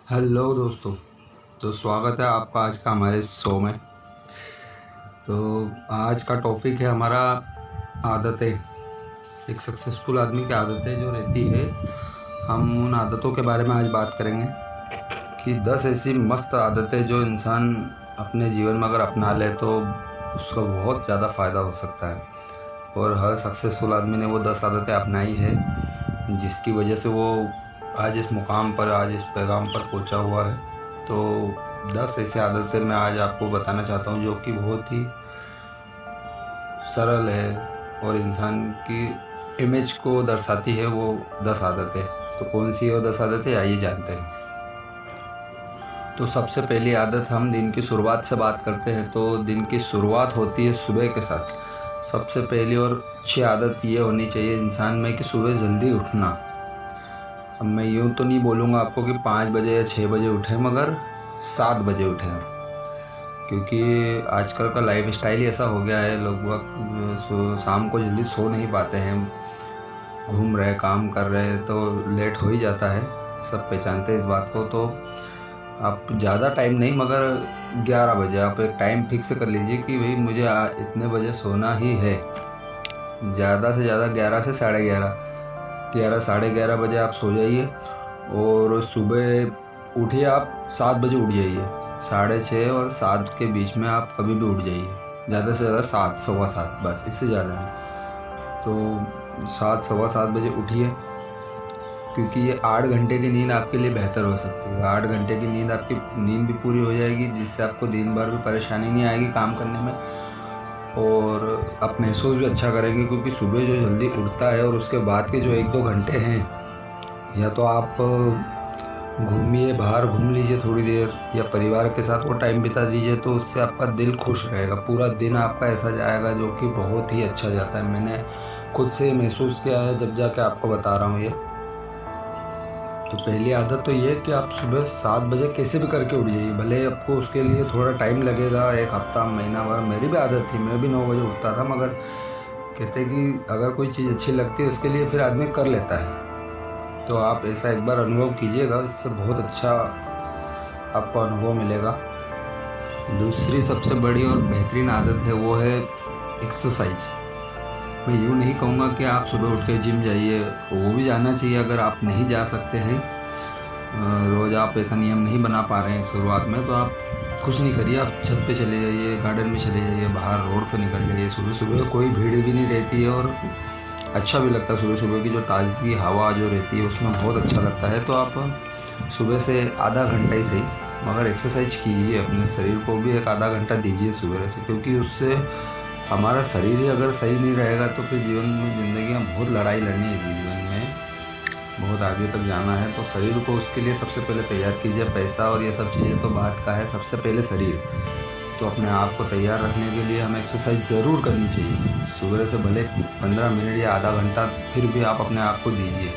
Hello दोस्तों। तो स्वागत है आपका आज का हमारे शो में। तो आज का टॉपिक है हमारा आदतें। एक सक्सेसफुल आदमी की आदतें जो रहती है, हम उन आदतों के बारे में आज बात करेंगे कि 10 ऐसी मस्त आदतें जो इंसान अपने जीवन में अगर अपना ले तो उसका बहुत ज़्यादा फ़ायदा हो सकता है। और हर सक्सेसफुल आदमी ने वो 10 आदतें अपनाई है जिसकी वजह से वो आज इस मुकाम पर, आज इस पैगाम पर पहुंचा हुआ है। तो 10 ऐसी आदतें मैं आज आपको बताना चाहता हूं जो कि बहुत ही सरल है और इंसान की इमेज को दर्शाती है। वो 10 आदतें तो कौन सी है वो 10 आदतें, आइए जानते हैं। तो सबसे पहली आदत, हम दिन की शुरुआत से बात करते हैं तो दिन की शुरुआत होती है सुबह के साथ। सबसे पहली और अच्छी आदत ये होनी चाहिए इंसान में कि सुबह जल्दी उठना। अब मैं यूँ तो नहीं बोलूँगा आपको कि 5 बजे या 6 बजे उठें, मगर 7 बजे उठें हम, क्योंकि आजकल का लाइफ स्टाइल ही ऐसा हो गया है। लोग वक्त शाम को जल्दी सो नहीं पाते हैं, घूम रहे, काम कर रहे, तो लेट हो ही जाता है। सब पहचानते हैं इस बात को। तो आप ज़्यादा टाइम नहीं, मगर 11 बजे आप एक टाइम फिक्स कर लीजिए कि भाई मुझे इतने बजे सोना ही है। ज़्यादा से ज़्यादा 11 से 11:30, 11 11:30 बजे आप सो जाइए और सुबह उठिए। आप 7 बजे उठ जाइए, 6:30 और 7 के बीच में आप कभी भी उठ जाइए। ज़्यादा से ज़्यादा 7, 7:15, बस, इससे ज़्यादा नहीं। तो 7, 7:15 बजे उठिए, क्योंकि ये 8 घंटे की नींद आपके लिए बेहतर हो सकती है। 8 घंटे की नींद, आपकी नींद भी पूरी हो जाएगी, जिससे आपको दिन भर भी परेशानी नहीं आएगी काम करने में, और आप महसूस भी अच्छा करेंगे। क्योंकि सुबह जो जल्दी उठता है और उसके बाद के जो 1-2 घंटे हैं, या तो आप घूमिए, बाहर घूम लीजिए थोड़ी देर, या परिवार के साथ वो टाइम बिता दीजिए, तो उससे आपका दिल खुश रहेगा। पूरा दिन आपका ऐसा जाएगा जो कि बहुत ही अच्छा जाता है। मैंने खुद से महसूस किया है, जब जाके आपको बता रहा हूँ ये। तो पहली आदत तो ये है कि आप सुबह 7 बजे कैसे भी करके उठ जाइए। भले आपको उसके लिए थोड़ा टाइम लगेगा, एक हफ्ता, महीना भर। मेरी भी आदत थी, मैं भी 9 बजे उठता था, मगर कहते कि अगर कोई चीज़ अच्छी लगती है उसके लिए फिर आदमी कर लेता है। तो आप ऐसा एक बार अनुभव कीजिएगा, इससे बहुत अच्छा आपको अनुभव मिलेगा। दूसरी सबसे बड़ी और बेहतरीन आदत है, वो है एक्सरसाइज। मैं यूँ नहीं कहूँगा कि आप सुबह उठ के जिम जाइए, वो भी जाना चाहिए अगर आप नहीं जा सकते हैं। रोज़ आप ऐसा नियम नहीं बना पा रहे हैं शुरुआत में, तो आप कुछ नहीं करिए, आप छत पे चले जाइए, गार्डन में चले जाइए, बाहर रोड पे निकल जाइए। सुबह सुबह कोई भीड़ भी नहीं रहती है और अच्छा भी लगता है। सुबह सुबह की जो ताज़गी हवा जो रहती है उसमें बहुत अच्छा लगता है। तो आप सुबह से आधा घंटा ही सही, मगर एक्सरसाइज कीजिए, अपने शरीर को भी एक आधा घंटा दीजिए सुबह से, क्योंकि उससे हमारा शरीर ही अगर सही नहीं रहेगा तो फिर जीवन में, ज़िंदगी में बहुत लड़ाई लड़नी है। जीवन में बहुत आगे तक जाना है, तो शरीर को उसके लिए सबसे पहले तैयार कीजिए। पैसा और ये सब चीज़ें तो बात का है, सबसे पहले शरीर। तो अपने आप को तैयार रखने के लिए हमें एक्सरसाइज ज़रूर करनी चाहिए। सुबह से भले 15 मिनट या आधा घंटा, फिर भी आप अपने आप को दीजिए।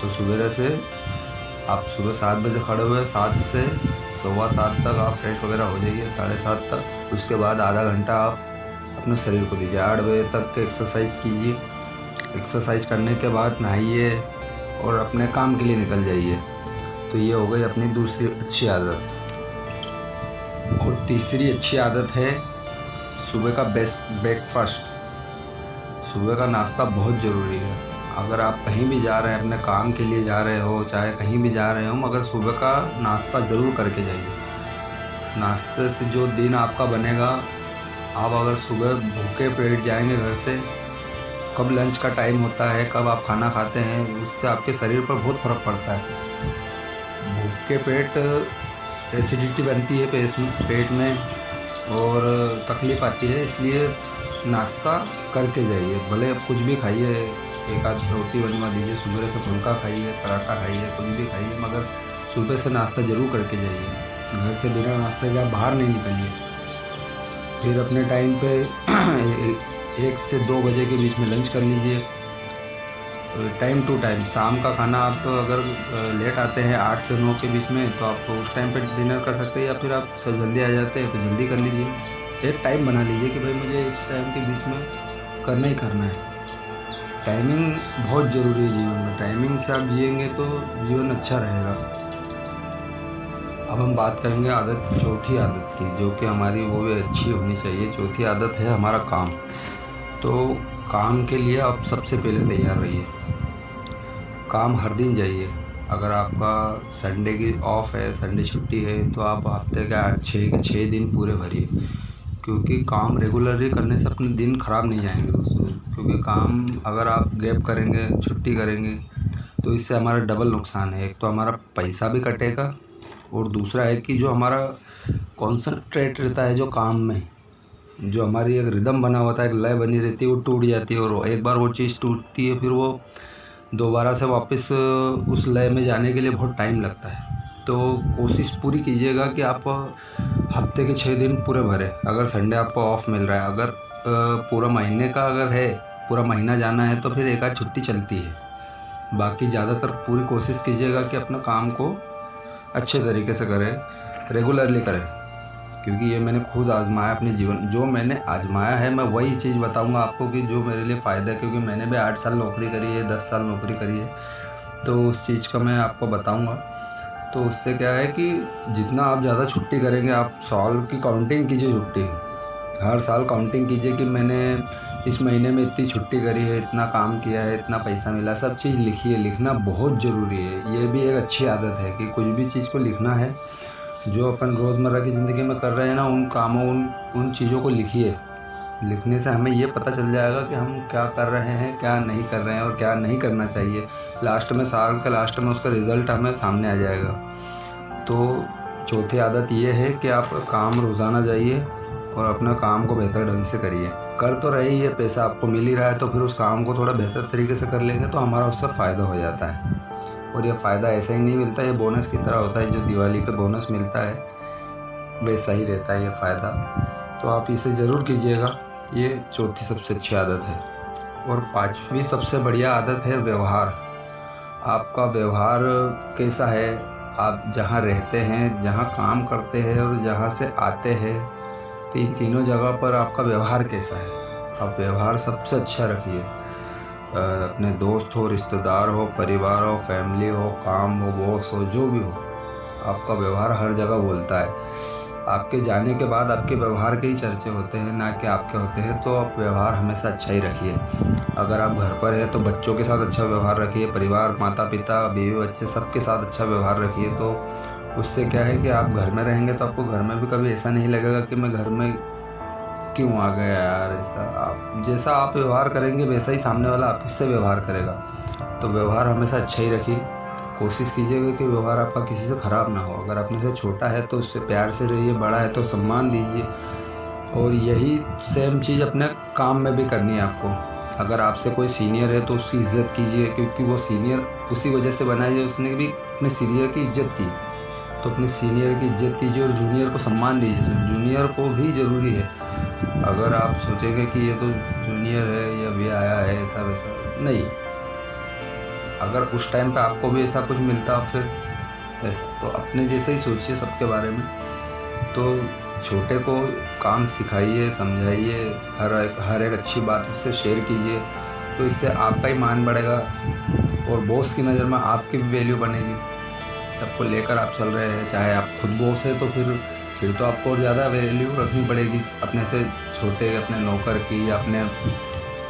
तो सुबह से आप सुबह 7 बजे खड़े हुए, 7 से 7:15 तक आप फ्रेश वगैरह हो जाइए, 7:30 तक। उसके बाद आधा घंटा आप अपने शरीर को दीजिए। 8 बजे तक एक्सरसाइज कीजिए। एक्सरसाइज करने के बाद नहाइए और अपने काम के लिए निकल जाइए। तो ये हो गई अपनी दूसरी अच्छी आदत। और तीसरी अच्छी आदत है सुबह का बेस्ट ब्रेकफास्ट। सुबह का नाश्ता बहुत ज़रूरी है। अगर आप कहीं भी जा रहे हैं, अपने काम के लिए जा रहे हो, चाहे कहीं भी जा रहे हो, मगर सुबह का नाश्ता ज़रूर करके जाइए। नाश्ते से जो दिन आपका बनेगा, आप अगर सुबह भूखे पेट जाएंगे घर से, कब लंच का टाइम होता है, कब आप खाना खाते हैं, उससे आपके शरीर पर बहुत फ़र्क पड़ता है। भूखे पेट एसिडिटी बनती है पेट में और तकलीफ़ आती है, इसलिए नाश्ता करके जाइए। भले आप कुछ भी खाइए, एक आध रोटी बनवा दीजिए, सुबह से फुल्का खाइए, पराठा खाइए, कुछ भी खाइए, मगर सुबह से नाश्ता ज़रूर करके जाइए। घर से बिना नाश्ते के आप बाहर नहीं निकलिए। फिर अपने टाइम पे 1 से 2 बजे के बीच में लंच कर लीजिए, टाइम टू टाइम। शाम का खाना आप अगर लेट आते हैं 8 से 9 के बीच में, तो आप उस टाइम पे डिनर कर सकते हैं, या फिर आप जल्दी आ जाते हैं तो जल्दी कर लीजिए। एक टाइम बना लीजिए कि भाई मुझे इस टाइम के बीच में करना ही करना है। टाइमिंग बहुत ज़रूरी है जीवन में। टाइमिंग से आप जिएंगे तो जीवन अच्छा रहेगा। अब हम बात करेंगे चौथी आदत की, जो कि हमारी वो भी अच्छी होनी चाहिए। चौथी आदत है हमारा काम। तो काम के लिए आप सबसे पहले तैयार रहिए। काम हर दिन जाइए। अगर आपका संडे की ऑफ है, संडे छुट्टी है, तो आप हफ्ते के 6 दिन पूरे भरिए, क्योंकि काम रेगुलरली करने से अपने दिन ख़राब नहीं जाएंगे दोस्तों। क्योंकि काम अगर आप गैप करेंगे, छुट्टी करेंगे, तो इससे हमारा डबल नुकसान है। एक तो हमारा पैसा भी कटेगा, और दूसरा है कि जो हमारा कॉन्सनट्रेट रहता है जो काम में, जो हमारी एक रिदम बना होता है, एक लय बनी रहती है, वो टूट जाती है। और एक बार वो चीज़ टूटती है, फिर वो दोबारा से वापस उस लय में जाने के लिए बहुत टाइम लगता है। तो कोशिश पूरी कीजिएगा कि आप हफ्ते के 6 दिन पूरे भरें। अगर संडे आपको ऑफ मिल रहा है, अगर पूरा महीने का अगर है, पूरा महीना जाना है, तो फिर एक आध छुट्टी चलती है। बाकी ज़्यादातर पूरी कोशिश कीजिएगा कि अपना काम को अच्छे तरीके से करें, रेगुलरली करें। क्योंकि ये मैंने खुद आजमाया अपने जीवन, जो मैंने आजमाया है मैं वही चीज़ बताऊंगा आपको कि जो मेरे लिए फ़ायदा है। क्योंकि मैंने भी 8 साल नौकरी करी है, 10 साल नौकरी करी है, तो उस चीज़ का मैं आपको बताऊंगा। तो उससे क्या है कि जितना आप ज़्यादा छुट्टी करेंगे, आप साल की काउंटिंग कीजिए छुट्टी, हर साल काउंटिंग कीजिए कि मैंने इस महीने में इतनी छुट्टी करी है, इतना काम किया है, इतना पैसा मिला, सब चीज़ लिखिए। लिखना बहुत ज़रूरी है। ये भी एक अच्छी आदत है कि कुछ भी चीज़ को लिखना है। जो अपन रोज़मर्रा की ज़िंदगी में कर रहे हैं ना, उन कामों उन चीज़ों को लिखिए। लिखने से हमें ये पता चल जाएगा कि हम क्या कर रहे हैं, क्या नहीं कर रहे हैं, और क्या नहीं करना चाहिए। लास्ट में, साल के लास्ट में उसका रिज़ल्ट हमें सामने आ जाएगा। तो चौथी आदत ये है कि आप काम रोज़ाना जाइए और अपना काम को बेहतर ढंग से करिए। कर तो रहे ही है, पैसा आपको मिल ही रहा है, तो फिर उस काम को थोड़ा बेहतर तरीके से कर लेंगे तो हमारा उससे फ़ायदा हो जाता है। और ये फ़ायदा ऐसा ही नहीं मिलता, ये बोनस की तरह होता है। जो दिवाली पे बोनस मिलता है, वैसा ही रहता है ये फ़ायदा। तो आप इसे ज़रूर कीजिएगा। ये चौथी सबसे अच्छी आदत है। और पाँचवीं सबसे बढ़िया आदत है व्यवहार। आपका व्यवहार कैसा है, आप जहाँ रहते हैं, जहाँ काम करते हैं, और जहाँ से आते हैं, तो इन तीनों जगह पर आपका व्यवहार कैसा है। आप व्यवहार सबसे अच्छा रखिए। अपने दोस्त हो, रिश्तेदार हो, परिवार हो, फैमिली हो, काम हो, बॉस हो, जो भी हो, आपका व्यवहार हर जगह बोलता है। आपके जाने के बाद आपके व्यवहार के ही चर्चे होते हैं, ना कि आपके होते हैं। तो आप व्यवहार हमेशा अच्छा ही रखिए। अगर आप घर पर है तो बच्चों के साथ अच्छा व्यवहार रखिए। परिवार, माता पिता, बीवी बच्चे, सबके साथ अच्छा व्यवहार रखिए। तो उससे क्या है कि आप घर में रहेंगे तो आपको घर में भी कभी ऐसा नहीं लगेगा कि मैं घर में क्यों आ गया यार। ऐसा आप जैसा आप व्यवहार करेंगे वैसा ही सामने वाला आपसे व्यवहार करेगा। तो व्यवहार हमेशा अच्छा ही रखिए। कोशिश कीजिएगा कि व्यवहार आपका किसी से ख़राब ना हो। अगर अपने से छोटा है तो उससे प्यार से रहिए, बड़ा है तो सम्मान दीजिए। और यही सेम चीज़ अपने काम में भी करनी है आपको। अगर आपसे कोई सीनियर है तो उसकी इज़्ज़त कीजिए, क्योंकि वो सीनियर उसी वजह से बना है, उसने भी अपने सीनियर की इज़्ज़त की। तो अपने सीनियर की इज़्ज़त कीजिए और जूनियर को सम्मान दीजिए। जूनियर को भी ज़रूरी है। अगर आप सोचेंगे कि ये तो जूनियर है या अभी आया है, ऐसा वैसा नहीं। अगर उस टाइम पे आपको भी ऐसा कुछ मिलता फिर ऐसा, तो अपने जैसे ही सोचिए सबके बारे में। तो छोटे को काम सिखाइए, समझाइए, हर एक अच्छी बात उससे शेयर कीजिए। तो इससे आपका ही मान बढ़ेगा और बॉस की नज़र में आपकी भी वैल्यू बनेगी। सबको लेकर आप चल रहे हैं, चाहे आप खुद बॉस है तो फिर तो आपको और ज़्यादा वैल्यू रखनी पड़ेगी अपने से छोटे, अपने नौकर की, या अपने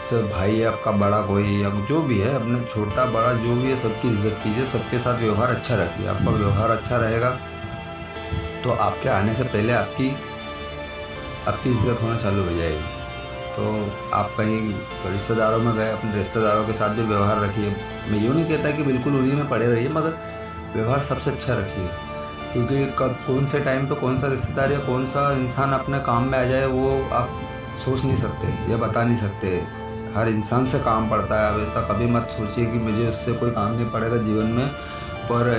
से भाई है आपका बड़ा कोई, या जो भी है, अपने छोटा बड़ा जो भी है, सबकी इज़्ज़त कीजिए। सबके साथ व्यवहार अच्छा रखिए। आपका व्यवहार अच्छा रहेगा तो आपके आने से पहले आपकी इज़्ज़त होना चालू हो जाएगी। तो आप कहीं रिश्तेदारों में गए, अपने रिश्तेदारों के साथ भी व्यवहार रखिए। मैं यूँ नहीं कहता कि बिल्कुल उन्हीं में पड़े रहिए, मगर व्यवहार सबसे अच्छा रखिए। क्योंकि कब कौन से टाइम पे कौन सा रिश्तेदार या कौन सा इंसान अपने काम में आ जाए, वो आप सोच नहीं सकते या बता नहीं सकते। हर इंसान से काम पड़ता है। अब ऐसा कभी मत सोचिए कि मुझे उससे कोई काम नहीं पड़ेगा जीवन में, पर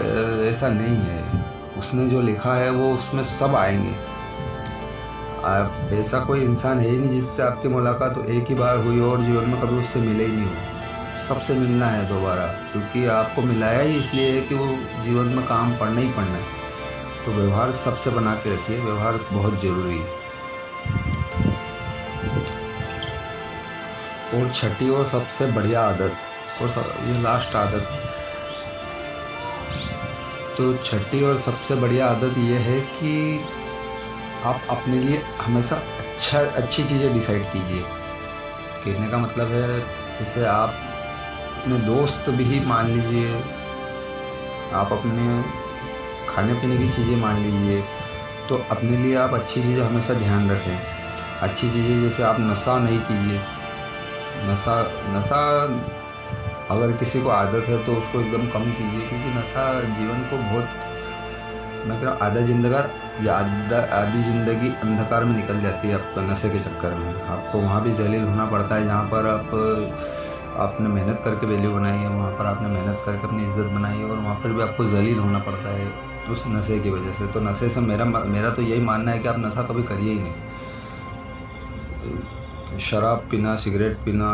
ऐसा नहीं है। उसने जो लिखा है वो उसमें सब आएंगे। आप ऐसा कोई इंसान है ही नहीं जिससे आपकी मुलाकात एक ही बार हुई हो और जीवन में कभी उससे मिले ही नहीं हो। सबसे मिलना है दोबारा, क्योंकि आपको मिलाया ही इसलिए है कि वो जीवन में काम पड़ना ही पड़ना है। तो व्यवहार सबसे बना के रखिए। व्यवहार बहुत ज़रूरी है। और छठी और सबसे बढ़िया आदत, और ये लास्ट आदत, तो छठी और सबसे बढ़िया आदत ये है कि आप अपने लिए हमेशा अच्छी चीज़ें डिसाइड कीजिए। कहने का मतलब है, जैसे आप अपने दोस्त भी मान लीजिए, आप अपने खाने पीने की चीज़ें मान लीजिए, तो अपने लिए आप अच्छी चीज़ें हमेशा ध्यान रखें। अच्छी चीज़ें जैसे आप नशा नहीं कीजिए। नशा नशा अगर किसी को आदत है तो उसको एकदम कम कीजिए, क्योंकि नशा जीवन को बहुत, मैं कह रहा हूँ, आधी ज़िंदगी अंधकार में निकल जाती है आपका नशे के चक्कर में। आपको वहाँ भी ज़लील होना पड़ता है जहाँ पर आपने मेहनत करके वैल्यू बनाई है, वहाँ पर आपने मेहनत करके अपनी इज़्ज़त बनाई है, और वहाँ पर भी आपको ज़लील होना पड़ता है उस नशे की वजह से। तो नशे से मेरा तो यही मानना है कि आप नशा कभी करिए ही नहीं। शराब पीना, सिगरेट पीना,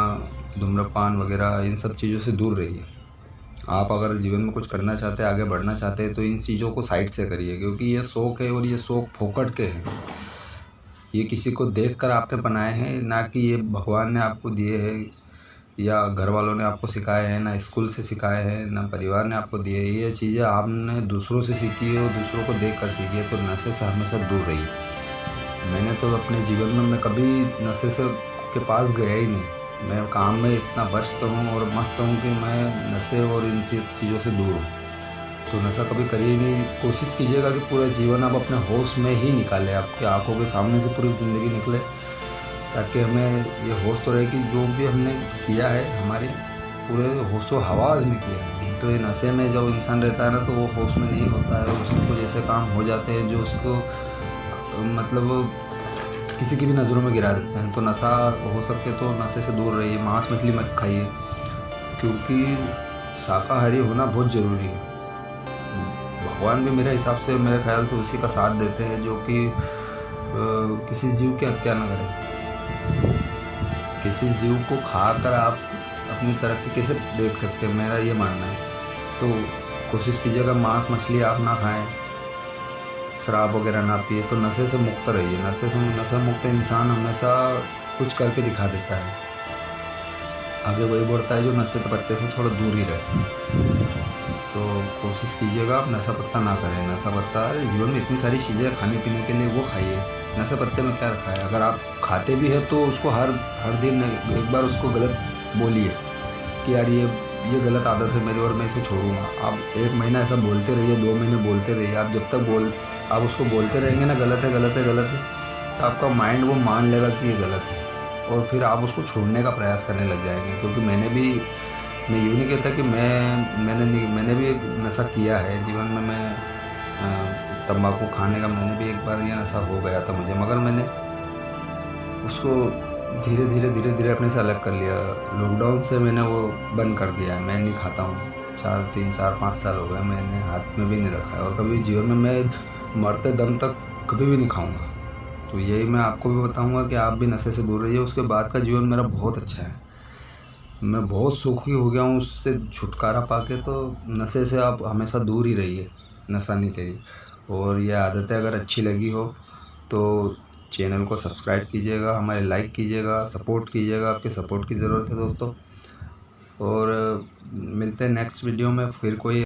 धूम्रपान वगैरह, इन सब चीज़ों से दूर रहिए। आप अगर जीवन में कुछ करना चाहते हैं, आगे बढ़ना चाहते हैं, तो इन चीज़ों को साइड से करिए, क्योंकि ये शौक़ है और ये शौक़ फोकट के हैं। ये किसी को देखकर आपने बनाए हैं, ना कि ये भगवान ने आपको दिए हैं, या घर वालों ने आपको सिखाए हैं, ना स्कूल से सिखाए हैं, ना परिवार ने आपको दिए हैं। ये चीज़ें आपने दूसरों से सीखी है और दूसरों को देख कर सीखी है। तो नशे से हमेशा दूर रहिए। मैंने तो अपने जीवन में मैं कभी नशे से के पास गया ही नहीं। मैं काम में इतना व्यस्त हूँ और मस्त हूँ कि मैं नशे और इन चीज़ों से दूर हूँ। तो नशा कभी करिए नहीं। कोशिश कीजिएगा कि पूरा जीवन आप अपने होश में ही निकालें, आपकी आंखों के सामने से पूरी ज़िंदगी निकले, ताकि हमें ये होश तो रहे कि जो भी हमने किया है हमारे पूरे होशो हवास में किया है। तो ये नशे में जब इंसान रहता है ना, तो वो होश में नहीं होता है, उसको जैसे काम हो जाते हैं जो उसको मतलब किसी की भी नज़रों में गिरा देते हैं। तो नशा हो सके तो नशे से दूर रहिए। मांस मछली मत खाइए, क्योंकि शाकाहारी होना बहुत ज़रूरी है। भगवान भी मेरे हिसाब से, मेरे ख्याल से उसी का साथ देते हैं जो कि किसी जीव की हत्या न करें। किसी जीव को खाकर आप अपनी तरक्की कैसे देख सकते हैं, मेरा ये मानना है। तो कोशिश कीजिएगा मांस मछली आप ना खाएं, शराब वगैरह ना पिए, तो नशे से मुक्त रहिए। नशा मुक्त इंसान हमेशा कुछ करके दिखा देता है, आगे वही बढ़ता है जो नशे के पत्ते से थोड़ा दूर ही रहे। तो कोशिश कीजिएगा आप नशा पत्ता ना करें। नशा पत्ता, जीवन में इतनी सारी चीज़ें खाने पीने के लिए, वो खाइए। नशे पत्ते में क्या रखा है? अगर आप खाते भी हैं तो उसको हर दिन एक बार उसको गलत बोलिए कि यार ये गलत आदत है मेरी और मैं इसे छोड़ूंगा। आप 1 महीना ऐसा बोलते रहिए, 2 महीने बोलते रहिए। आप जब तक आप उसको बोलते रहेंगे ना, गलत है गलत है गलत है, तो आपका माइंड वो मान लेगा कि ये गलत है, और फिर आप उसको छोड़ने का प्रयास करने लग जाएंगे। क्योंकि मैं यूँ नहीं कहता कि मैंने भी एक नशा किया है जीवन में। मैं तंबाकू खाने का, मैंने भी एक बार ये नशा हो गया था मुझे, मगर मैंने उसको धीरे धीरे अपने से अलग कर लिया। लॉकडाउन से मैंने वो बंद कर दिया है, मैं नहीं खाता हूँ। 4-5 साल हो गए, मैंने हाथ में भी नहीं रखा है, और कभी जीवन में मैं मरते दम तक कभी भी नहीं खाऊंगा। तो यही मैं आपको भी बताऊंगा कि आप भी नशे से दूर रहिए। उसके बाद का जीवन मेरा बहुत अच्छा है, मैं बहुत सुखी हो गया हूँ उससे छुटकारा पाके। तो नशे से आप हमेशा दूर ही रहिए, नशा नहीं करिए। और ये आदतें अगर अच्छी लगी हो तो चैनल को सब्सक्राइब कीजिएगा, हमारे लाइक कीजिएगा, सपोर्ट कीजिएगा। आपके सपोर्ट की ज़रूरत है दोस्तों। और मिलते हैं नेक्स्ट वीडियो में फिर कोई